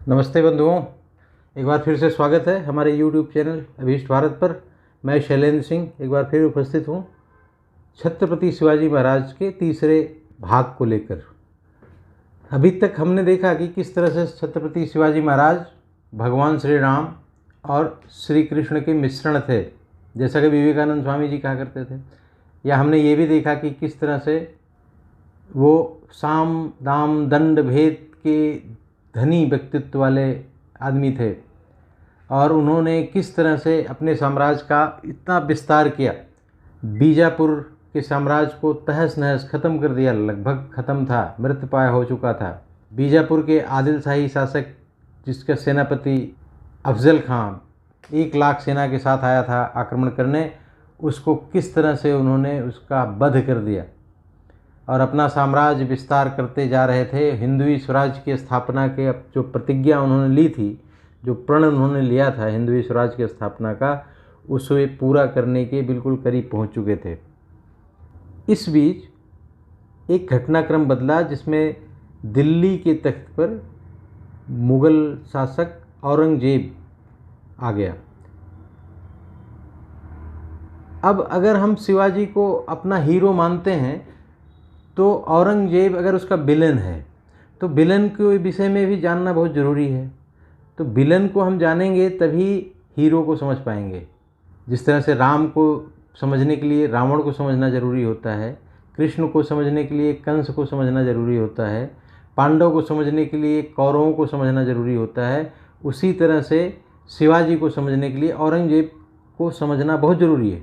नमस्ते बंधुओं, एक बार फिर से स्वागत है हमारे YouTube चैनल अभीष्ट भारत पर। मैं शैलेंद्र सिंह एक बार फिर उपस्थित हूँ छत्रपति शिवाजी महाराज के तीसरे भाग को लेकर। अभी तक हमने देखा कि किस तरह से छत्रपति शिवाजी महाराज भगवान श्री राम और श्री कृष्ण के मिश्रण थे, जैसा कि विवेकानंद स्वामी जी कहा करते थे। या हमने ये भी देखा कि किस तरह से वो साम दाम दंड भेद के धनी व्यक्तित्व वाले आदमी थे और उन्होंने किस तरह से अपने साम्राज्य का इतना विस्तार किया, बीजापुर के साम्राज्य को तहस नहस ख़त्म कर दिया, लगभग ख़त्म था, मृतप्राय हो चुका था। बीजापुर के आदिल शाही शासक जिसका सेनापति अफजल खां 1 लाख सेना के साथ आया था आक्रमण करने, उसको किस तरह से उन्होंने उसका वध कर दिया और अपना साम्राज्य विस्तार करते जा रहे थे। हिंदवी स्वराज की स्थापना के अब जो प्रतिज्ञा उन्होंने ली थी, जो प्रण उन्होंने लिया था हिंदवी स्वराज की स्थापना का, उसे पूरा करने के बिल्कुल करीब पहुंच चुके थे। इस बीच एक घटनाक्रम बदला जिसमें दिल्ली के तख्त पर मुग़ल शासक औरंगजेब आ गया। अब अगर हम शिवाजी को अपना हीरो मानते हैं तो औरंगजेब अगर उसका विलन है तो विलन के विषय में भी जानना बहुत ज़रूरी है। तो विलन को हम जानेंगे तभी हीरो को समझ पाएंगे। जिस तरह से राम को समझने के लिए रावण को समझना ज़रूरी होता है, कृष्ण को समझने के लिए कंस को समझना ज़रूरी होता है, पांडव को समझने के लिए कौरवों को समझना ज़रूरी होता है, उसी तरह से शिवाजी को समझने के लिए औरंगजेब को समझना बहुत ज़रूरी है।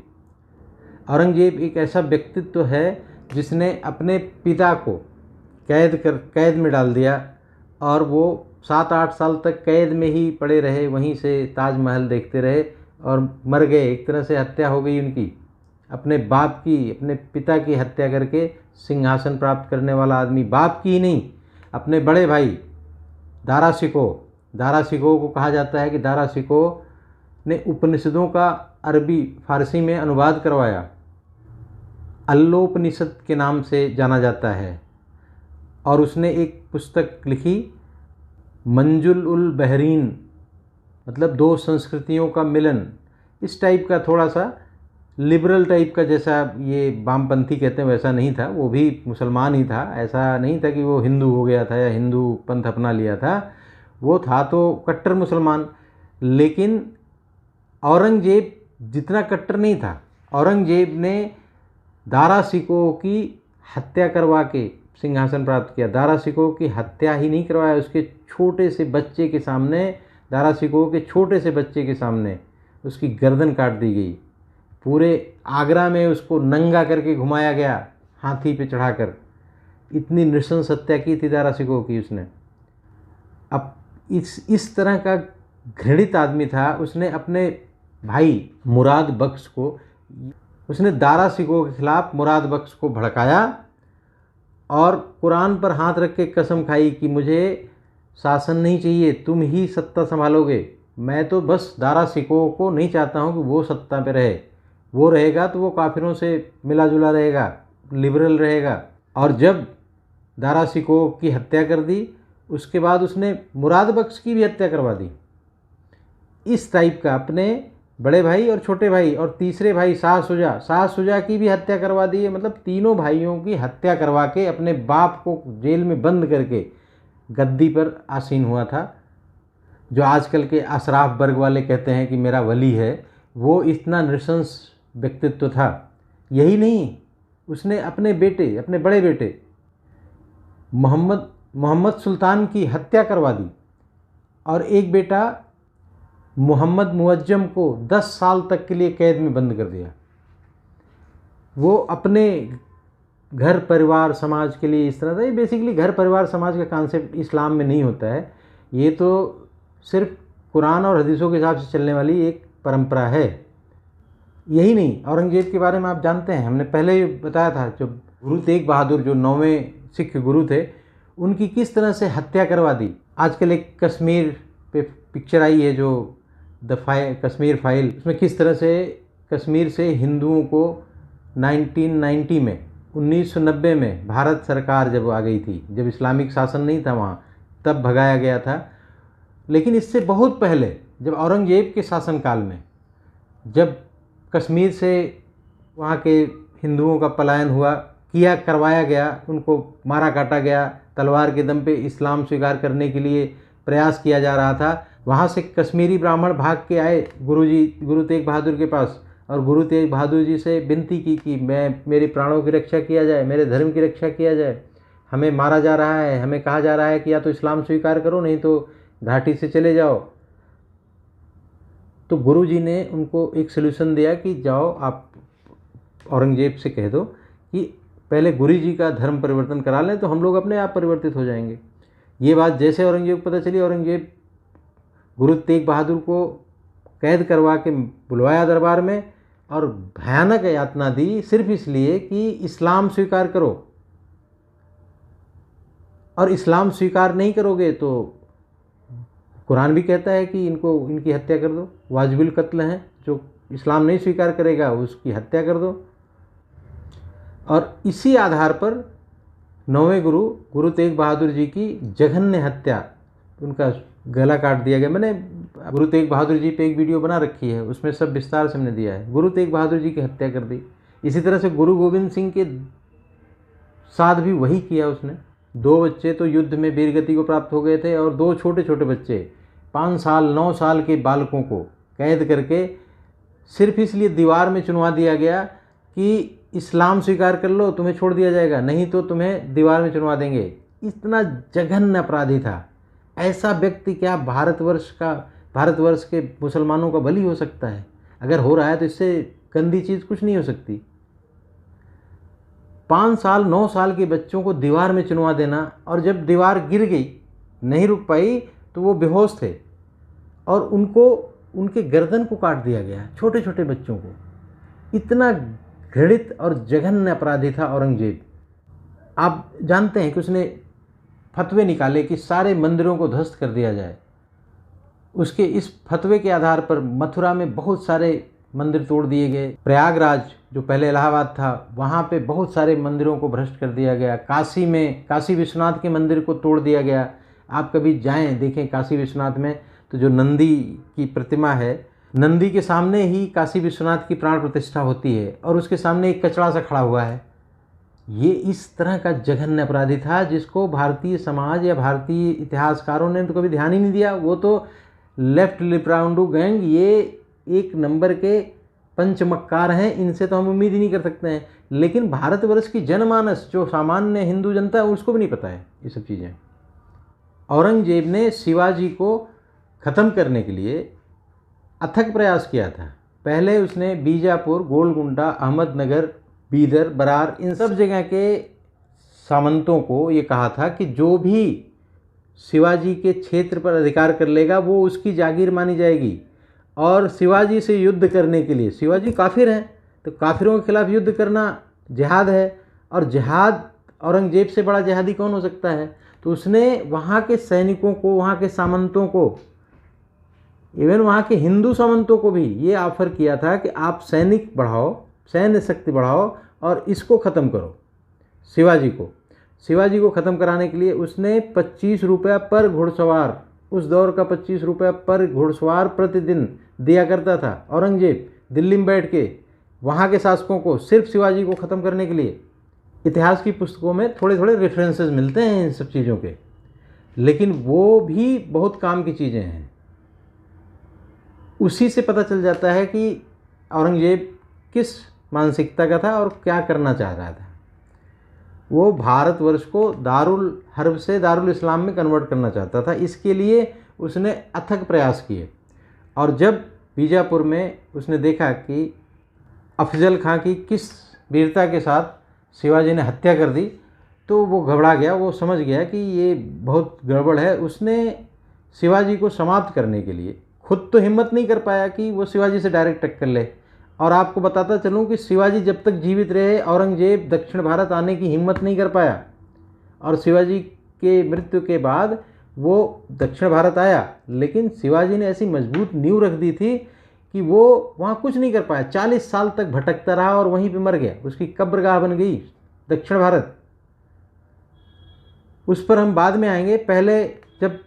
औरंगजेब एक ऐसा व्यक्तित्व है जिसने अपने पिता को कैद में डाल दिया और वो 7-8 साल तक कैद में ही पड़े रहे, वहीं से ताजमहल देखते रहे और मर गए। एक तरह से हत्या हो गई उनकी, अपने बाप की, अपने पिता की हत्या करके सिंहासन प्राप्त करने वाला आदमी, बाप की ही नहीं, अपने बड़े भाई दारा शिकोह को कहा जाता है कि दारा शिकोह ने उपनिषदों का अरबी फारसी में अनुवाद करवाया, अल्लोपनिषद के नाम से जाना जाता है। और उसने एक पुस्तक लिखी मंजुल उल बहरीन, मतलब 2 संस्कृतियों का मिलन। इस टाइप का थोड़ा सा लिबरल टाइप का, जैसा ये वामपंथी कहते हैं वैसा नहीं था, वो भी मुसलमान ही था। ऐसा नहीं था कि वो हिंदू हो गया था या हिंदू पंथ अपना लिया था, वो था तो कट्टर मुसलमान। लेकिन औरंगजेब जितना कट्टर नहीं था। औरंगजेब ने दारा शिकोह की हत्या करवा के सिंहासन प्राप्त किया। दारा शिकोह की हत्या ही नहीं करवाया, उसके छोटे से बच्चे के सामने, दारा शिकोह के छोटे से बच्चे के सामने उसकी गर्दन काट दी गई। पूरे आगरा में उसको नंगा करके घुमाया गया हाथी पे चढ़ाकर। इतनी नृशंस हत्या की थी दारा शिकोह की उसने। अब इस तरह का घृणित आदमी था। उसने अपने भाई मुराद बख्श को, उसने दारा शिकोह के खिलाफ मुराद बख्श को भड़काया और कुरान पर हाथ रख के कसम खाई कि मुझे शासन नहीं चाहिए, तुम ही सत्ता संभालोगे। मैं तो बस दारा शिकोह को नहीं चाहता हूँ कि वो सत्ता पे रहे, वो रहेगा तो वो काफिरों से मिला जुला रहेगा, लिबरल रहेगा। और जब दारा शिकोह की हत्या कर दी, उसके बाद उसने मुराद बख्श की भी हत्या करवा दी। इस टाइप का अपने बड़े भाई और छोटे भाई और तीसरे भाई शाह शुजा की भी हत्या करवा दी है। मतलब तीनों भाइयों की हत्या करवा के अपने बाप को जेल में बंद करके गद्दी पर आसीन हुआ था। जो आजकल के अशराफ वर्ग वाले कहते हैं कि मेरा वली है, वो इतना नृशंस व्यक्तित्व था। यही नहीं, उसने अपने बेटे, अपने बड़े बेटे मोहम्मद सुल्तान की हत्या करवा दी और एक बेटा मोहम्मद मुअज्जम को 10 साल तक के लिए कैद में बंद कर दिया। वो अपने घर परिवार समाज के लिए इस तरह था। ये बेसिकली घर परिवार समाज का कॉन्सेप्ट इस्लाम में नहीं होता है, ये तो सिर्फ कुरान और हदीसों के हिसाब से चलने वाली एक परंपरा है। यही नहीं, औरंगजेब के बारे में आप जानते हैं, हमने पहले ही बताया था, जो गुरु तेग बहादुर जो 9वें सिख गुरु थे, उनकी किस तरह से हत्या करवा दी। आजकल एक कश्मीर पे पिक्चर आई है जो कश्मीर फाइल, उसमें किस तरह से कश्मीर से हिंदुओं को 1990 में 1990 में भारत सरकार जब आ गई थी, जब इस्लामिक शासन नहीं था वहाँ, तब भगाया गया था। लेकिन इससे बहुत पहले जब औरंगजेब के शासनकाल में, जब कश्मीर से वहाँ के हिंदुओं का पलायन हुआ, करवाया गया, उनको मारा काटा गया, तलवार के दम पे इस्लाम स्वीकार करने के लिए प्रयास किया जा रहा था, वहाँ से कश्मीरी ब्राह्मण भाग के आए गुरु तेग बहादुर के पास, और गुरु तेग बहादुर जी से विनती की कि मेरे प्राणों की रक्षा किया जाए, मेरे धर्म की रक्षा किया जाए, हमें मारा जा रहा है, हमें कहा जा रहा है कि या तो इस्लाम स्वीकार करो नहीं तो घाटी से चले जाओ। तो गुरु जी ने उनको एक सलूशन दिया कि जाओ आप औरंगजेब से कह दो कि पहले गुरु जी का धर्म परिवर्तन करा लें तो हम लोग अपने आप परिवर्तित हो जाएंगे। ये बात जैसे औरंगजेब को पता चली, औरंगजेब गुरु तेग बहादुर को कैद करवा के बुलवाया दरबार में और भयानक यातना दी, सिर्फ इसलिए कि इस्लाम स्वीकार करो, और इस्लाम स्वीकार नहीं करोगे तो कुरान भी कहता है कि इनकी हत्या कर दो, वाजिबुल कत्ल हैं, जो इस्लाम नहीं स्वीकार करेगा उसकी हत्या कर दो। और इसी आधार पर नौवें गुरु तेग बहादुर जी की जघन्य हत्या, उनका गला काट दिया गया। मैंने गुरु तेग बहादुर जी पे एक वीडियो बना रखी है, उसमें सब विस्तार से मैंने दिया है। गुरु तेग बहादुर जी की हत्या कर दी। इसी तरह से गुरु गोविंद सिंह के साथ भी वही किया उसने। 2 बच्चे तो युद्ध में वीरगति को प्राप्त हो गए थे, और 2 छोटे छोटे बच्चे 5 साल 9 साल के बालकों को कैद करके सिर्फ इसलिए दीवार में चुनवा दिया गया कि इस्लाम स्वीकार कर लो, तुम्हें छोड़ दिया जाएगा, नहीं तो तुम्हें दीवार में चुनवा देंगे। इतना जघन्य अपराधी था। ऐसा व्यक्ति क्या भारतवर्ष के मुसलमानों का बली हो सकता है? अगर हो रहा है तो इससे गंदी चीज़ कुछ नहीं हो सकती। 5 साल 9 साल के बच्चों को दीवार में चुनवा देना, और जब दीवार गिर गई, नहीं रुक पाई, तो वो बेहोश थे और उनके गर्दन को काट दिया गया, छोटे छोटे बच्चों को। इतना घृणित और जघन्य अपराधी था औरंगजेब। आप जानते हैं कि उसने फतवे निकाले कि सारे मंदिरों को ध्वस्त कर दिया जाए। उसके इस फतवे के आधार पर मथुरा में बहुत सारे मंदिर तोड़ दिए गए। प्रयागराज, जो पहले इलाहाबाद था, वहाँ पे बहुत सारे मंदिरों को भ्रष्ट कर दिया गया। काशी विश्वनाथ के मंदिर को तोड़ दिया गया। आप कभी जाएं, देखें काशी विश्वनाथ में तो जो नंदी की प्रतिमा है, नंदी के सामने ही काशी विश्वनाथ की प्राण प्रतिष्ठा होती है, और उसके सामने एक कचड़ा सा खड़ा हुआ है। ये इस तरह का जघन्य अपराधी था जिसको भारतीय समाज या भारतीय इतिहासकारों ने तो कभी ध्यान ही नहीं दिया। वो तो लेफ्ट लिप्राउंडू गैंग, ये 1 नंबर के पंचमक्कार हैं, इनसे तो हम उम्मीद ही नहीं कर सकते हैं। लेकिन भारतवर्ष की जनमानस, जो सामान्य हिंदू जनता है, उसको भी नहीं पता है ये सब चीज़ें। औरंगजेब ने शिवाजी को ख़त्म करने के लिए अथक प्रयास किया था। पहले उसने बीजापुर, गोलकुंडा, अहमदनगर, बीदर, बरार, इन सब जगह के सामंतों को ये कहा था कि जो भी शिवाजी के क्षेत्र पर अधिकार कर लेगा वो उसकी जागीर मानी जाएगी। और शिवाजी से युद्ध करने के लिए, शिवाजी काफिर हैं तो काफिरों के खिलाफ युद्ध करना जिहाद है, और जिहाद, औरंगजेब से बड़ा जिहादी कौन हो सकता है? तो उसने वहाँ के सैनिकों को, वहाँ के सामंतों को, इवन वहाँ के हिंदू सामंतों को भी ये ऑफर किया था कि आप सैनिक बढ़ाओ, सैन्य शक्ति बढ़ाओ और इसको ख़त्म करो, शिवाजी को ख़त्म कराने के लिए उसने 25 रुपया पर घुड़सवार, उस दौर का 25 रुपया पर घुड़सवार प्रतिदिन दिया करता था औरंगजेब, दिल्ली में बैठ के वहाँ के शासकों को, सिर्फ शिवाजी को ख़त्म करने के लिए। इतिहास की पुस्तकों में थोड़े थोड़े रेफरेंसेस मिलते हैं इन सब चीज़ों के, लेकिन वो भी बहुत काम की चीज़ें हैं। उसी से पता चल जाता है कि औरंगजेब किस मानसिकता का था और क्या करना चाह रहा था। वो भारतवर्ष को दारुल हर्ब से दारुल इस्लाम में कन्वर्ट करना चाहता था। इसके लिए उसने अथक प्रयास किए, और जब बीजापुर में उसने देखा कि अफजल खां की किस वीरता के साथ शिवाजी ने हत्या कर दी, तो वो घबरा गया। वो समझ गया कि ये बहुत गड़बड़ है। उसने शिवाजी को समाप्त करने के लिए खुद तो हिम्मत नहीं कर पाया कि वो शिवाजी से डायरेक्ट टक्कर ले। और आपको बताता चलूँ कि शिवाजी जब तक जीवित रहे, औरंगजेब दक्षिण भारत आने की हिम्मत नहीं कर पाया, और शिवाजी के मृत्यु के बाद वो दक्षिण भारत आया, लेकिन शिवाजी ने ऐसी मजबूत नींव रख दी थी कि वो वहाँ कुछ नहीं कर पाया। 40 साल तक भटकता रहा और वहीं पे मर गया। उसकी कब्रगाह बन गई दक्षिण भारत। उस पर हम बाद में आएंगे। पहले जब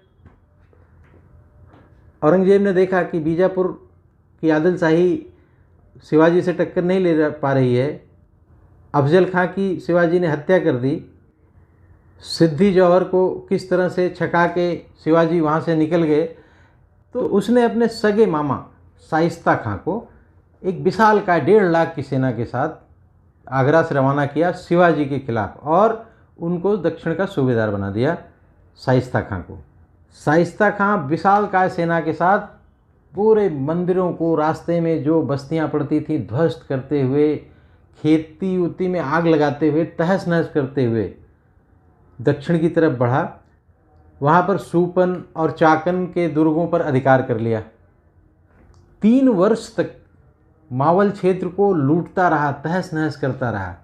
औरंगजेब ने देखा कि बीजापुर की आदिलशाही शिवाजी से टक्कर नहीं ले पा रही है। अफजल खां की शिवाजी ने हत्या कर दी। सिद्दी जौहर को किस तरह से छका के शिवाजी वहाँ से निकल गए, तो उसने अपने सगे मामा शाइस्ता खां को एक विशालकाय 1.5 लाख की सेना के साथ आगरा से रवाना किया शिवाजी के खिलाफ, और उनको दक्षिण का सूबेदार बना दिया शाइस्ता खां को। शाइस्ता खां विशालकाय सेना के साथ पूरे मंदिरों को, रास्ते में जो बस्तियां पड़ती थीं, ध्वस्त करते हुए, खेती उती में आग लगाते हुए, तहस नहस करते हुए दक्षिण की तरफ बढ़ा। वहाँ पर सूपन और चाकन के दुर्गों पर अधिकार कर लिया। 3 वर्ष तक मावल क्षेत्र को लूटता रहा, तहस नहस करता रहा।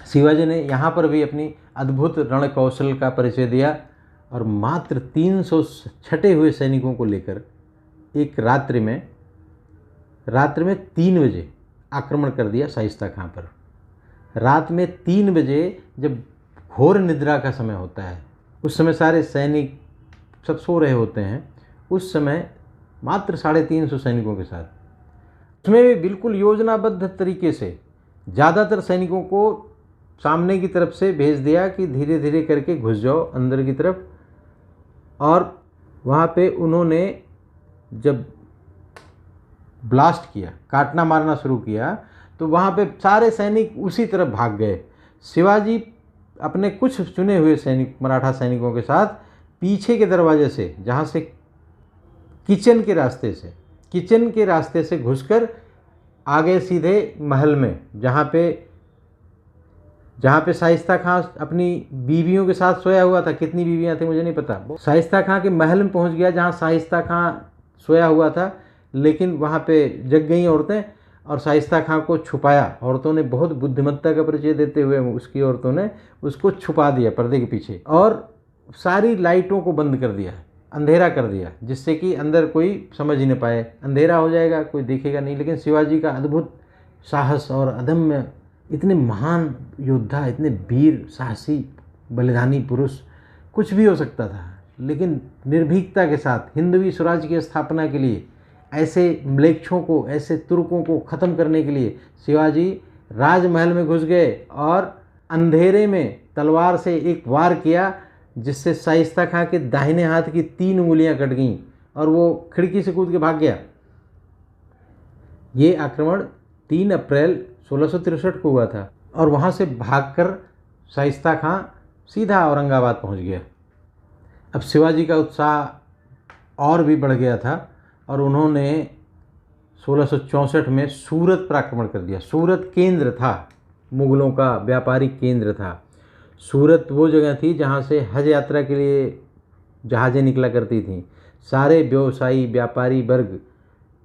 शिवाजी ने यहाँ पर भी अपनी अद्भुत रण कौशल का परिचय दिया और मात्र 300 छटे हुए सैनिकों को लेकर एक रात्रि में 3 बजे आक्रमण कर दिया शाइस्ता खां पर। रात में 3 बजे, जब घोर निद्रा का समय होता है, उस समय सारे सैनिक सब सो रहे होते हैं, उस समय मात्र 350 सैनिकों के साथ, उसमें भी बिल्कुल योजनाबद्ध तरीके से ज़्यादातर सैनिकों को सामने की तरफ से भेज दिया कि धीरे धीरे करके घुस जाओ अंदर की तरफ। और वहाँ पे उन्होंने जब ब्लास्ट किया, काटना मारना शुरू किया, तो वहाँ पे सारे सैनिक उसी तरफ भाग गए। शिवाजी अपने कुछ चुने हुए सैनिक, मराठा सैनिकों के साथ पीछे के दरवाजे से, जहाँ से किचन के रास्ते से घुसकर आ गए सीधे महल में, जहाँ पे शाइस्ता खां अपनी बीवियों के साथ सोया हुआ था। कितनी बीवियाँ थी मुझे नहीं पता। शाइस्ता खां के महल में पहुँच गया जहाँ शाइस्ता खां सोया हुआ था, लेकिन वहाँ पे जग गई औरतें और शाइस्ता खां को छुपाया। औरतों ने बहुत बुद्धिमत्ता का परिचय देते हुए उसकी औरतों ने उसको छुपा दिया पर्दे के पीछे, और सारी लाइटों को बंद कर दिया, अंधेरा कर दिया, जिससे कि अंदर कोई समझ ही नहीं पाए। अंधेरा हो जाएगा, कोई देखेगा नहीं। लेकिन शिवाजी का अद्भुत साहस और अदम्य, इतने महान योद्धा, इतने वीर, साहसी, बलिदानी पुरुष, कुछ भी हो सकता था, लेकिन निर्भीकता के साथ हिंदवी स्वराज की स्थापना के लिए, ऐसे म्लेच्छों को, ऐसे तुर्कों को ख़त्म करने के लिए शिवाजी राजमहल में घुस गए और अंधेरे में तलवार से एक वार किया, जिससे शाइस्ता खां के दाहिने हाथ की 3 उंगलियां कट गईं और वो खिड़की से कूद के भाग गया। ये आक्रमण 3 अप्रैल 1663 को हुआ था और वहाँ से भागकर शाइस्ता खां सीधा औरंगाबाद पहुँच गया। अब शिवाजी का उत्साह और भी बढ़ गया था और उन्होंने 1664 में सूरत पर आक्रमण कर दिया। सूरत केंद्र था, मुग़लों का व्यापारिक केंद्र था। सूरत वो जगह थी जहाँ से हज यात्रा के लिए जहाज़ें निकला करती थीं। सारे व्यवसायी, व्यापारी वर्ग,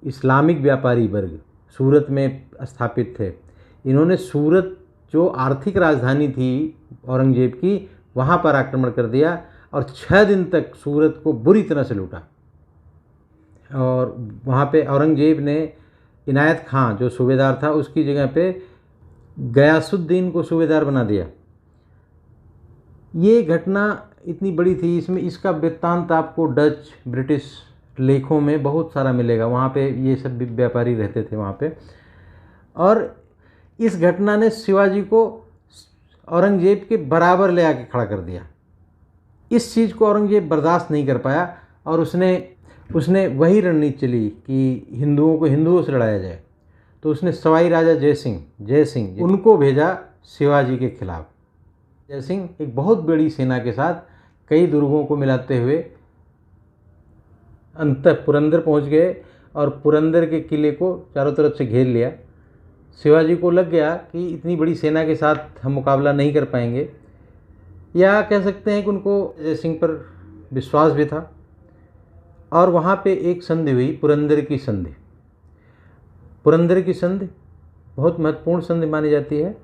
इस्लामिक व्यापारी वर्ग सूरत में स्थापित थे। इन्होंने सूरत, जो आर्थिक राजधानी थी औरंगजेब की, वहाँ पर आक्रमण कर दिया और 6 दिन तक सूरत को बुरी तरह से लूटा। और वहाँ पे औरंगजेब ने इनायत खां, जो सूबेदार था, उसकी जगह पे गयासुद्दीन को सूबेदार बना दिया। ये घटना इतनी बड़ी थी, इसका वृत्तांत आपको डच, ब्रिटिश लेखों में बहुत सारा मिलेगा। वहाँ पे ये सब व्यापारी रहते थे वहाँ पे। और इस घटना ने शिवाजी को औरंगजेब के बराबर ले आके खड़ा कर दिया। इस चीज़ को औरंगजेब बर्दाश्त नहीं कर पाया और उसने वही रणनीति चली कि हिंदुओं को हिंदुओं से लड़ाया जाए। तो उसने सवाई राजा जयसिंह उनको भेजा शिवाजी के खिलाफ। जयसिंह एक बहुत बड़ी सेना के साथ कई दुर्गों को मिलाते हुए अंततः पुरंदर पहुंच गए और पुरंदर के किले को चारों तरफ से घेर लिया। शिवाजी को लग गया कि इतनी बड़ी सेना के साथ हम मुकाबला नहीं कर पाएंगे, या कह सकते हैं कि उनको जयसिंह पर विश्वास भी था। और वहाँ पे एक संधि हुई, पुरंदर की संधि। पुरंदर की संधि बहुत महत्वपूर्ण संधि मानी जाती है।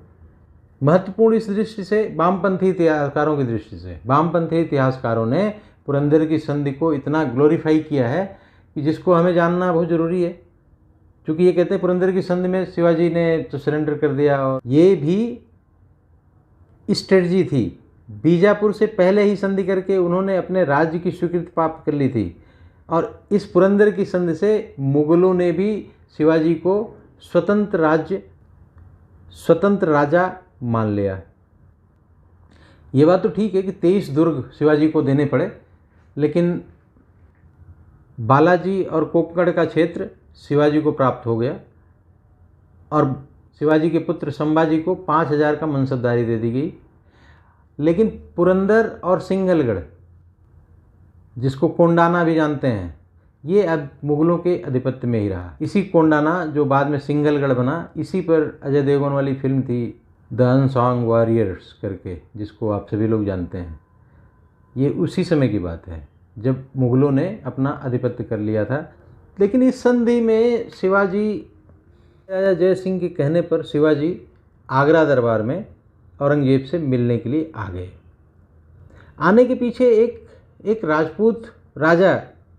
महत्वपूर्ण इस दृष्टि से, वामपंथी इतिहासकारों की दृष्टि से, वामपंथी इतिहासकारों ने पुरंदर की संधि को इतना ग्लोरीफाई किया है कि जिसको हमें जानना बहुत ज़रूरी है। क्योंकि ये कहते हैं पुरंदर की संधि में शिवाजी ने तो सरेंडर कर दिया, और ये भी स्ट्रेटजी थी। बीजापुर से पहले ही संधि करके उन्होंने अपने राज्य की स्वीकृति प्राप्त कर ली थी। और इस पुरंदर की संधि से मुगलों ने भी शिवाजी को स्वतंत्र राजा मान लिया। ये बात तो ठीक है कि 23 दुर्ग शिवाजी को देने पड़े, लेकिन बालाजी और कोकण का क्षेत्र शिवाजी को प्राप्त हो गया और शिवाजी के पुत्र संभाजी को 5000 का मनसबदारी दे दी गई। लेकिन पुरंदर और सिंहलगढ़, जिसको कोंडाना भी जानते हैं, ये अब मुगलों के आधिपत्य में ही रहा। इसी कोंडाना जो बाद में सिंहलगढ़ बना, इसी पर अजय देवगन वाली फिल्म थी द अनसॉन्ग वॉरियर्स करके, जिसको आप सभी लोग जानते हैं। ये उसी समय की बात है जब मुगलों ने अपना आधिपत्य कर लिया था। लेकिन इस संधि में शिवाजी, राजा जय सिंह के कहने पर शिवाजी आगरा दरबार में औरंगजेब से मिलने के लिए आ गए। आने के पीछे एक राजपूत राजा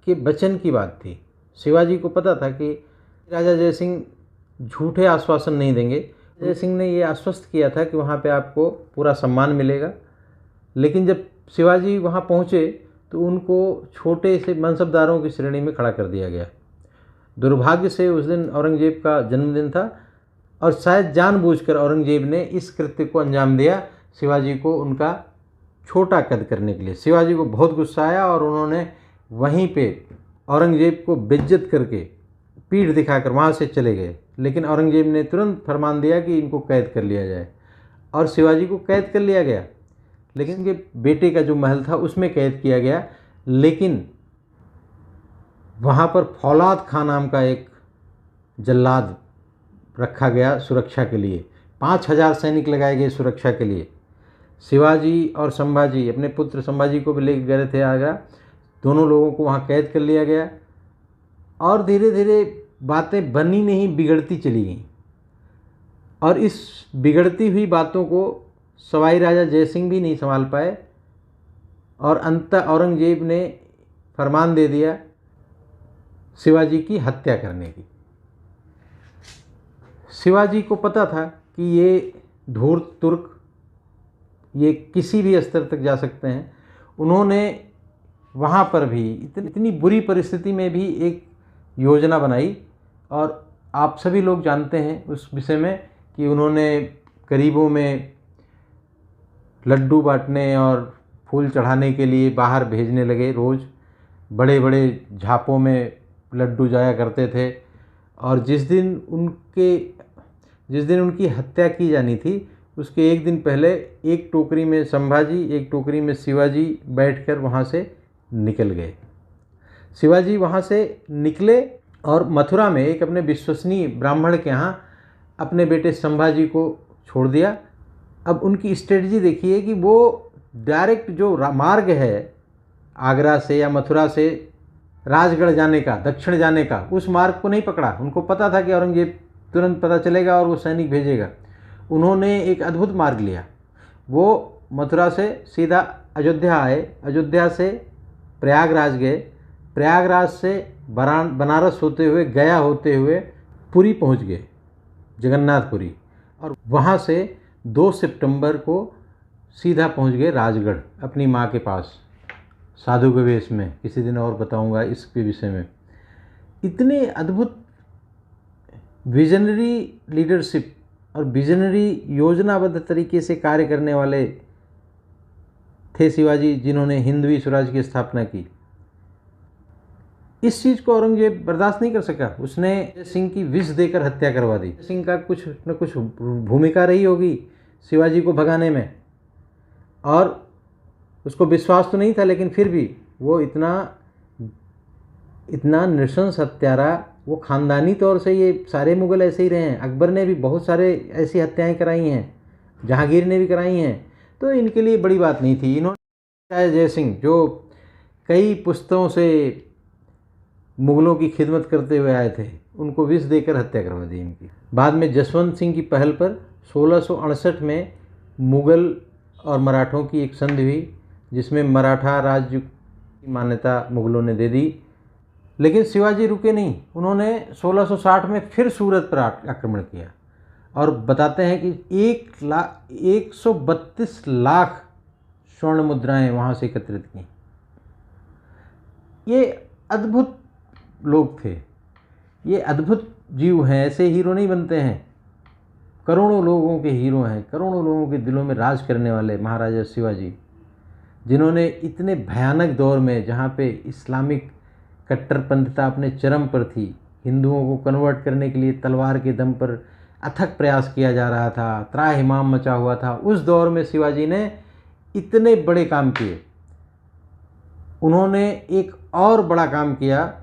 के वचन की बात थी। शिवाजी को पता था कि राजा जय सिंह झूठे आश्वासन नहीं देंगे। जय सिंह ने ये आश्वस्त किया था कि वहाँ पे आपको पूरा सम्मान मिलेगा। लेकिन जब शिवाजी वहाँ पहुँचे तो उनको छोटे से मनसबदारों की श्रेणी में खड़ा कर दिया गया। दुर्भाग्य से उस दिन औरंगजेब का जन्मदिन था और शायद जानबूझकर औरंगजेब ने इस कृत्य को अंजाम दिया, शिवाजी को उनका छोटा कद करने के लिए। शिवाजी को बहुत गुस्सा आया और उन्होंने वहीं पे औरंगजेब को बेइज्जत करके पीठ दिखाकर वहाँ से चले गए। लेकिन औरंगजेब ने तुरंत फरमान दिया कि इनको कैद कर लिया जाए और शिवाजी को कैद कर लिया गया। लेकिन उनके बेटे का जो महल था उसमें कैद किया गया। लेकिन वहाँ पर फौलाद खां नाम का एक जल्लाद रखा गया सुरक्षा के लिए। 5000 सैनिक लगाए गए सुरक्षा के लिए। शिवाजी और संभाजी अपने पुत्र संभाजी को भी लेकर गए थे आगरा। दोनों लोगों को वहाँ कैद कर लिया गया और धीरे धीरे बातें बनी नहीं, बिगड़ती चली गईं। और इस बिगड़ती हुई बातों को सवाई राजा जय सिंह भी नहीं संभाल पाए और अंततः औरंगजेब ने फरमान दे दिया शिवाजी की हत्या करने की। शिवाजी को पता था कि ये धूर्त तुर्क, ये किसी भी स्तर तक जा सकते हैं। उन्होंने वहाँ पर भी इतनी बुरी परिस्थिति में भी एक योजना बनाई और आप सभी लोग जानते हैं उस विषय में कि उन्होंने गरीबों में लड्डू बांटने और फूल चढ़ाने के लिए बाहर भेजने लगे। रोज़ बड़े बड़े झापों में लड्डू जाया करते थे और जिस दिन उनकी हत्या की जानी थी उसके एक दिन पहले एक टोकरी में संभाजी, एक टोकरी में शिवाजी बैठकर वहाँ से निकल गए। शिवाजी वहाँ से निकले और मथुरा में एक अपने विश्वसनीय ब्राह्मण के यहाँ अपने बेटे संभाजी को छोड़ दिया। अब उनकी स्ट्रेटजी देखिए कि वो डायरेक्ट जो मार्ग है आगरा से या मथुरा से राजगढ़ जाने का, दक्षिण जाने का, उस मार्ग को नहीं पकड़ा। उनको पता था कि औरंगजेब तुरंत पता चलेगा और वो सैनिक भेजेगा। उन्होंने एक अद्भुत मार्ग लिया। वो मथुरा से सीधा अयोध्या आए, अयोध्या से प्रयागराज गए, प्रयागराज से बनारस होते हुए, गया होते हुए पुरी पहुंच गए, जगन्नाथपुरी, और वहां से 2 सितंबर को सीधा पहुंच गए राजगढ़ अपनी माँ के पास साधु के वेश में। किसी दिन और बताऊंगा इसके विषय में। इतने अद्भुत विजनरी लीडरशिप और विजनरी योजनाबद्ध तरीके से कार्य करने वाले थे शिवाजी, जिन्होंने हिंदवी स्वराज की स्थापना की। इस चीज़ को औरंगजेब बर्दाश्त नहीं कर सका। उसने जय सिंह की विष देकर हत्या करवा दी। जय सिंह का कुछ न कुछ भूमिका रही होगी शिवाजी को भगाने में, और उसको विश्वास तो नहीं था, लेकिन फिर भी वो इतना नृशंस हत्यारा, वो ख़ानदानी तौर से ये सारे मुग़ल ऐसे ही रहे हैं। अकबर ने भी बहुत सारे ऐसी हत्याएं कराई हैं, जहांगीर ने भी कराई हैं, तो इनके लिए बड़ी बात नहीं थी। इन्होंने जय सिंह जो कई पुश्तों से मुग़लों की खिदमत करते हुए आए थे, उनको विष देकर हत्या करवा दी इनकी। बाद में जसवंत सिंह की पहल पर 1668 में मुग़ल और मराठों की एक संधि हुई, जिसमें मराठा राज्य की मान्यता मुग़लों ने दे दी। लेकिन शिवाजी रुके नहीं। उन्होंने 1660 में फिर सूरत पर आक्रमण किया और बताते हैं कि 132 लाख स्वर्ण मुद्राएं वहाँ से एकत्रित की। ये अद्भुत लोग थे। ये अद्भुत जीव हैं, ऐसे हीरो नहीं बनते हैं। करोड़ों लोगों के हीरो हैं, करोड़ों लोगों के दिलों में राज करने वाले महाराजा शिवाजी, जिन्होंने इतने भयानक दौर में, जहाँ पे इस्लामिक कट्टरपंथता अपने चरम पर थी, हिंदुओं को कन्वर्ट करने के लिए तलवार के दम पर अथक प्रयास किया जा रहा था, त्राहिमाम मचा हुआ था, उस दौर में शिवाजी ने इतने बड़े काम किए। उन्होंने एक और बड़ा काम किया।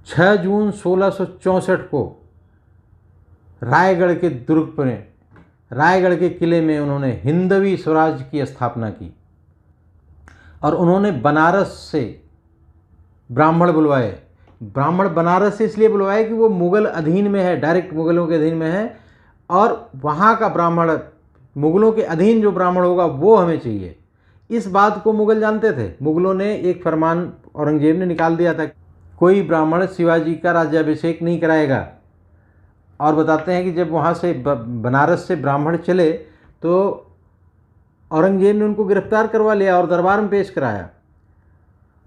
6 जून 1664 को रायगढ़ के दुर्ग पर, रायगढ़ के किले में उन्होंने हिंदवी स्वराज की स्थापना की। और उन्होंने बनारस से ब्राह्मण बुलवाए। ब्राह्मण बनारस से इसलिए बुलवाए कि वो मुग़ल अधीन में है, डायरेक्ट मुग़लों के अधीन में है, और वहाँ का ब्राह्मण, मुग़लों के अधीन जो ब्राह्मण होगा वो हमें चाहिए। इस बात को मुग़ल जानते थे। मुग़लों ने एक फरमान औरंगजेब ने निकाल दिया था, कोई ब्राह्मण शिवाजी का राज्याभिषेक नहीं कराएगा। और बताते हैं कि जब वहाँ से बनारस से ब्राह्मण चले तो औरंगजेब ने उनको गिरफ्तार करवा लिया और दरबार में पेश कराया।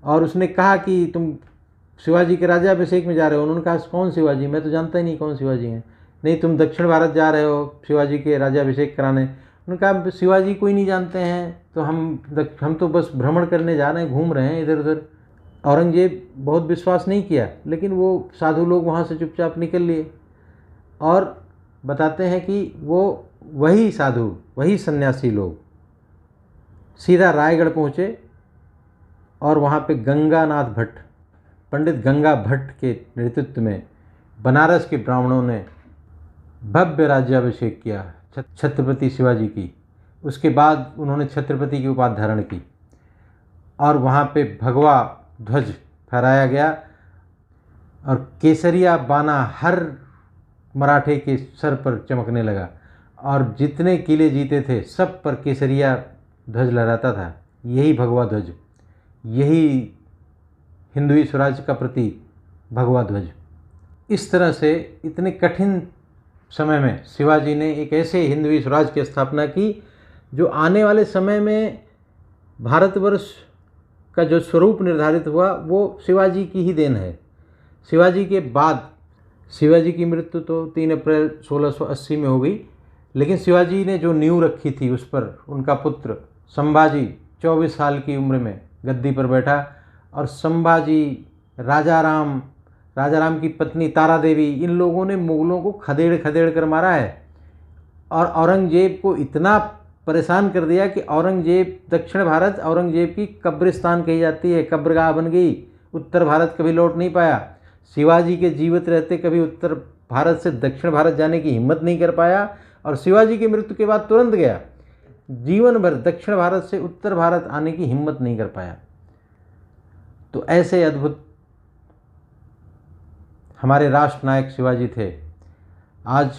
और उसने कहा कि तुम शिवाजी के राज्याभिषेक में जा रहे हो। उन्होंने कहा कौन शिवाजी, मैं तो जानता ही नहीं कौन शिवाजी हैं। नहीं, तुम दक्षिण भारत जा रहे हो शिवाजी के राज्याभिषेक कराने। उन्होंने कहा शिवाजी कोई नहीं जानते हैं, तो हम तो बस भ्रमण करने जा रहे हैं, घूम रहे हैं इधर उधर। औरंगजेब बहुत विश्वास नहीं किया, लेकिन वो साधु लोग वहाँ से चुपचाप निकल लिए। और बताते हैं कि वो वही साधु, वही सन्यासी लोग सीधा रायगढ़ पहुँचे और वहाँ पे गंगानाथ भट्ट, पंडित गंगा भट्ट के नेतृत्व में बनारस के ब्राह्मणों ने भव्य राज्याभिषेक किया छत्रपति शिवाजी की। उसके बाद उन्होंने छत्रपति की उपाधि धारण की और वहाँ पे भगवा ध्वज फहराया गया और केसरिया बाना हर मराठे के सर पर चमकने लगा और जितने किले जीते थे सब पर केसरिया ध्वज लहराता था। यही भगवा ध्वज, यही हिंदवी स्वराज का प्रतीक भगवा ध्वज। इस तरह से इतने कठिन समय में शिवाजी ने एक ऐसे हिंदवी स्वराज की स्थापना की जो आने वाले समय में भारतवर्ष का जो स्वरूप निर्धारित हुआ वो शिवाजी की ही देन है। शिवाजी के बाद, शिवाजी की मृत्यु तो 3 अप्रैल 1680 में हो गई, लेकिन शिवाजी ने जो नींव रखी थी उस पर उनका पुत्र संभाजी 24 साल की उम्र में गद्दी पर बैठा। और संभाजी, राजाराम की पत्नी तारा देवी, इन लोगों ने मुग़लों को खदेड़ खदेड़ कर मारा है और औरंगजेब को इतना परेशान कर दिया कि औरंगजेब, दक्षिण भारत औरंगजेब की कब्रिस्तान कही जाती है, कब्रगाह बन गई। उत्तर भारत कभी लौट नहीं पाया। शिवाजी के जीवित रहते कभी उत्तर भारत से दक्षिण भारत जाने की हिम्मत नहीं कर पाया और शिवाजी की मृत्यु के बाद तुरंत गया। जीवन भर दक्षिण भारत से उत्तर भारत आने की हिम्मत नहीं कर पाया। तो ऐसे अद्भुत हमारे राष्ट्र नायक शिवाजी थे। आज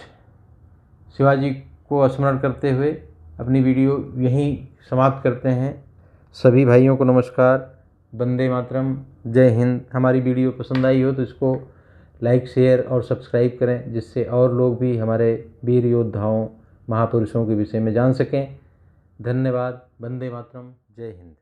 शिवाजी को स्मरण करते हुए अपनी वीडियो यहीं समाप्त करते हैं। सभी भाइयों को नमस्कार, वंदे मातरम, जय हिंद। हमारी वीडियो पसंद आई हो तो इसको लाइक, शेयर और सब्सक्राइब करें, जिससे और लोग भी हमारे वीर योद्धाओं, महापुरुषों के विषय में जान सकें। धन्यवाद। वंदे मातरम, जय हिंद।